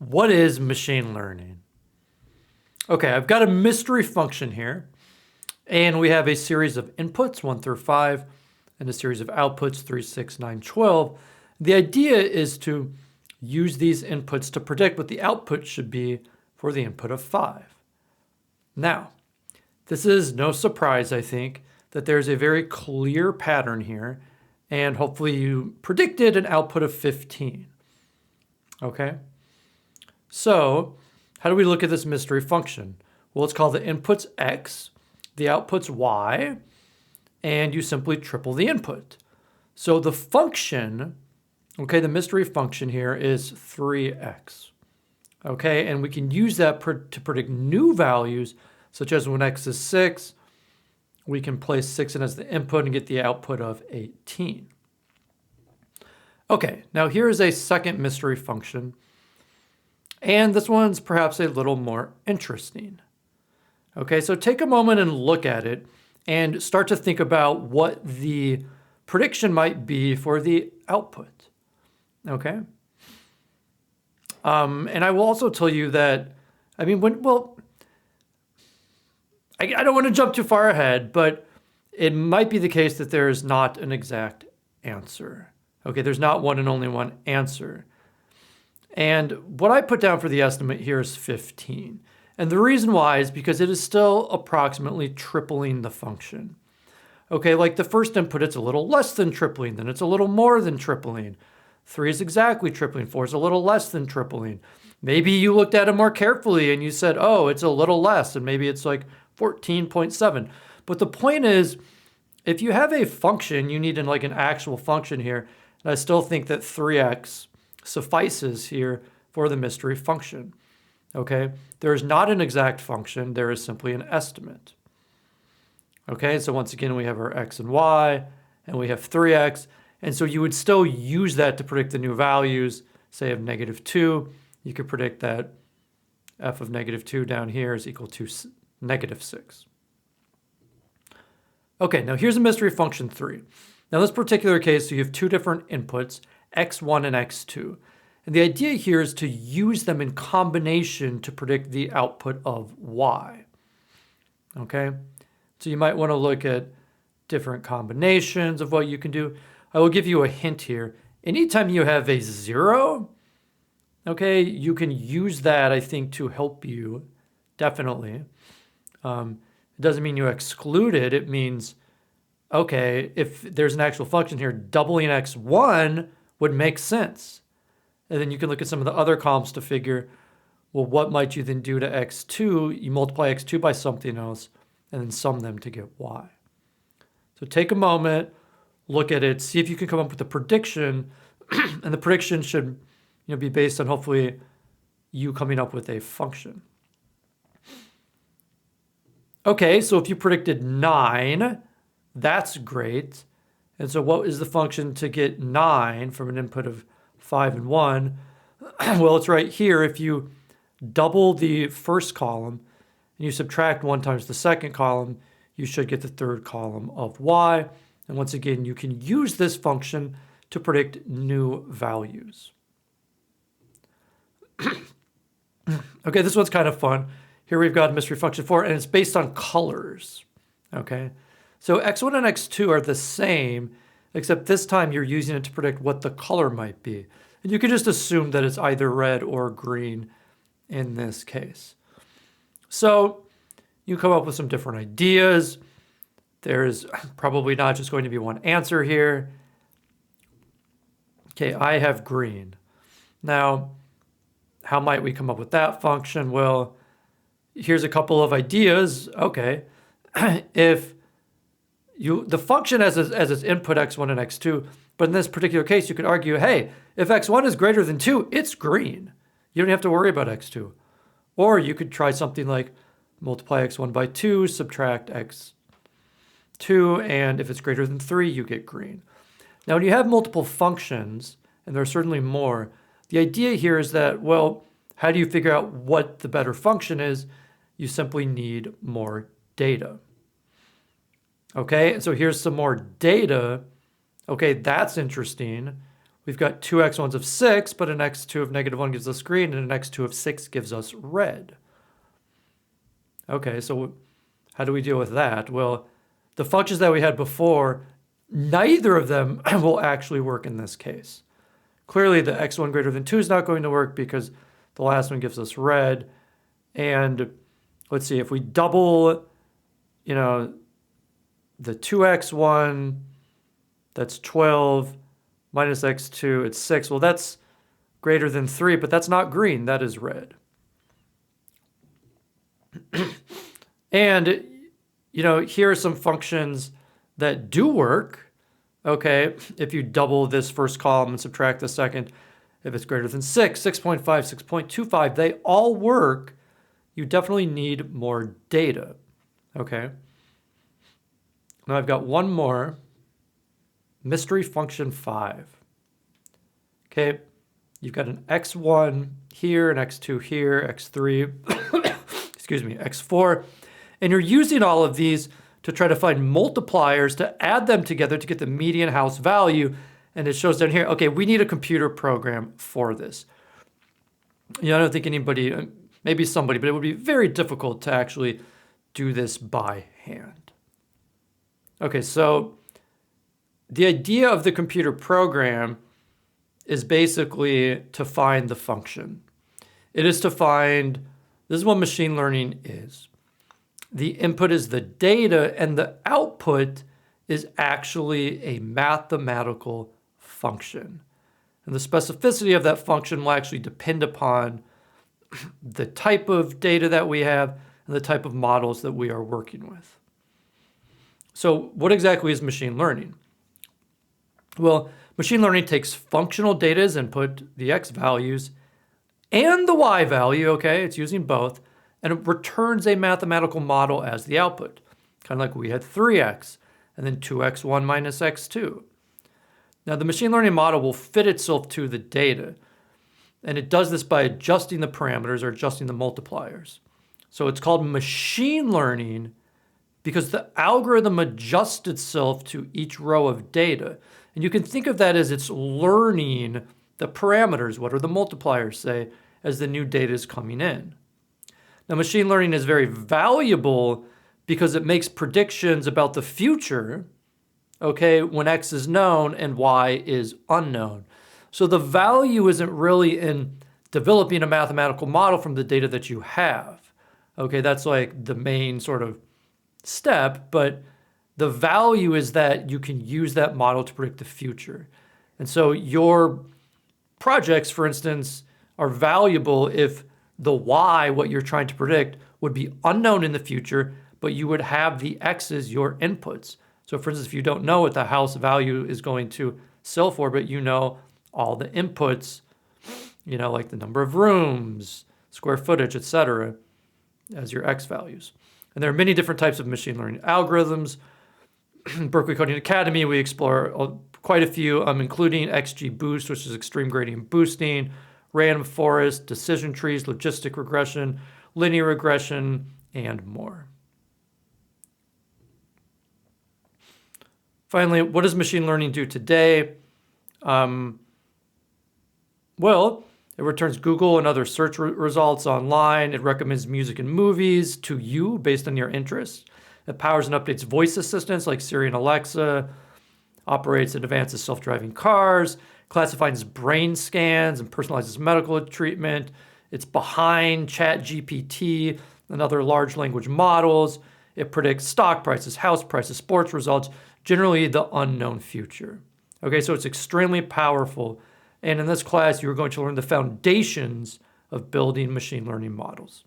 What is machine learning? Okay, I've got a mystery function here, and we have a series of inputs, 1 through 5, and a series of outputs, 3, 6, 9, 12. The idea is to use these inputs to predict what the output should be for the input of 5. Now, this is no surprise, I think, that there's a very clear pattern here, and hopefully you predicted an output of 15. Okay? So, how do we look at this mystery function? Well, let's call the inputs x, the outputs y, and you simply triple the input. So the function, okay, the mystery function here is 3x. Okay, and we can use that to predict new values, such as when x is 6, we can place 6 in as the input and get the output of 18. Okay, now here is a second mystery function. And this one's perhaps a little more interesting. Okay, so take a moment and look at it and start to think about what the prediction might be for the output. Okay? And I will also tell you that, I don't want to jump too far ahead, but it might be the case that there is not an exact answer. Okay, there's not one and only one answer. And what I put down for the estimate here is 15. And the reason why is because it is still approximately tripling the function. Okay, like the first input, it's a little less than tripling, then it's a little more than tripling. 3 is exactly tripling, 4 is a little less than tripling. Maybe you looked at it more carefully and you said, oh, it's a little less, and maybe it's like 14.7. But the point is, if you have a function, you need like an actual function here, and I still think that 3x suffices here for the mystery function. Okay, there is not an exact function, there is simply an estimate. Okay, so once again, we have our x and y, and we have 3x, and so you would still use that to predict the new values, say of -2. You could predict that f of -2 down here is equal to -6. Okay, now here's a mystery function 3. Now in this particular case, you have two different inputs, x1 and x2. And the idea here is to use them in combination to predict the output of y. Okay? So you might want to look at different combinations of what you can do. I will give you a hint here. Anytime you have a 0, okay, you can use that, I think, to help you, definitely. It doesn't mean you exclude it. It means, okay, if there's an actual function here, doubling x1 would make sense. And then you can look at some of the other columns to figure, well, what might you then do to x2? You multiply x2 by something else, and then sum them to get y. So take a moment, look at it, see if you can come up with a prediction, and the prediction should be based on hopefully you coming up with a function. Okay, so if you predicted 9, that's great. And so what is the function to get 9 from an input of 5 and 1? Well, it's right here. If you double the first column and you subtract 1 times the second column, you should get the third column of y. And once again, you can use this function to predict new values. Okay, this one's kind of fun. Here we've got a mystery function 4, and it's based on colors. Okay, so x1 and x2 are the same, except this time you're using it to predict what the color might be. And you can just assume that it's either red or green in this case. So you come up with some different ideas. There's probably not just going to be one answer here. Okay, I have green. Now, how might we come up with that function? Well, here's a couple of ideas. Okay, if the function as its input x1 and x2, but in this particular case, you could argue, hey, if x1 is greater than 2, it's green. You don't have to worry about x2. Or you could try something like multiply x1 by 2, subtract x2, and if it's greater than 3, you get green. Now, when you have multiple functions, and there are certainly more, the idea here is that, well, how do you figure out what the better function is? You simply need more data. Okay, so here's some more data. Okay, that's interesting. we've got two x1s of 6, but an x2 of -1 gives us green, and an x2 of 6 gives us red. Okay, so how do we deal with that? Well, the functions that we had before, neither of them will actually work in this case. Clearly, the x1 greater than 2 is not going to work because the last one gives us red. And let's see, if we double, the 2x1, that's 12, minus x2, it's 6. Well, that's greater than 3, but that's not green. That is red. And, here are some functions that do work. Okay, if you double this first column and subtract the second, if it's greater than 6, 6.5, 6.25, they all work. You definitely need more data. Okay. Now I've got one more. Mystery function 5. Okay, you've got an x1 here, an x2 here, x3, excuse me, x4, and you're using all of these to try to find multipliers to add them together to get the median house value. And it shows down here, okay, we need a computer program for this. I don't think anybody, maybe somebody, but it would be very difficult to actually do this by hand. Okay, so the idea of the computer program is basically to find the function. It is to find, this is what machine learning is. The input is the data, and the output is actually a mathematical function. And the specificity of that function will actually depend upon the type of data that we have and the type of models that we are working with. So what exactly is machine learning? Well, machine learning takes functional data as input, the x values, and the y value, okay, it's using both, and it returns a mathematical model as the output. Kind of like we had 3x, and then 2x1 minus x2. Now, the machine learning model will fit itself to the data, and it does this by adjusting the parameters or adjusting the multipliers. So it's called machine learning because the algorithm adjusts itself to each row of data. And you can think of that as it's learning the parameters, what do the multipliers say, as the new data is coming in. Now, machine learning is very valuable because it makes predictions about the future, okay, when x is known and y is unknown. So the value isn't really in developing a mathematical model from the data that you have. Okay, that's like the main sort of step, but the value is that you can use that model to predict the future. And so your projects, for instance, are valuable if the y, what you're trying to predict, would be unknown in the future, but you would have the x's, your inputs. So for instance, if you don't know what the house value is going to sell for, but you know all the inputs, like the number of rooms, square footage, etc., as your x values. And there are many different types of machine learning algorithms. Berkeley Coding Academy, we explore quite a few, including XGBoost, which is extreme gradient boosting, random forest, decision trees, logistic regression, linear regression, and more. Finally, what does machine learning do today? Well, it returns Google and other search results online. It recommends music and movies to you based on your interests. It powers and updates voice assistants like Siri and Alexa, operates and advances self-driving cars, classifies brain scans and personalizes medical treatment. It's behind ChatGPT and other large language models. It predicts stock prices, house prices, sports results, generally the unknown future. Okay, so it's extremely powerful. And in this class, you're going to learn the foundations of building machine learning models.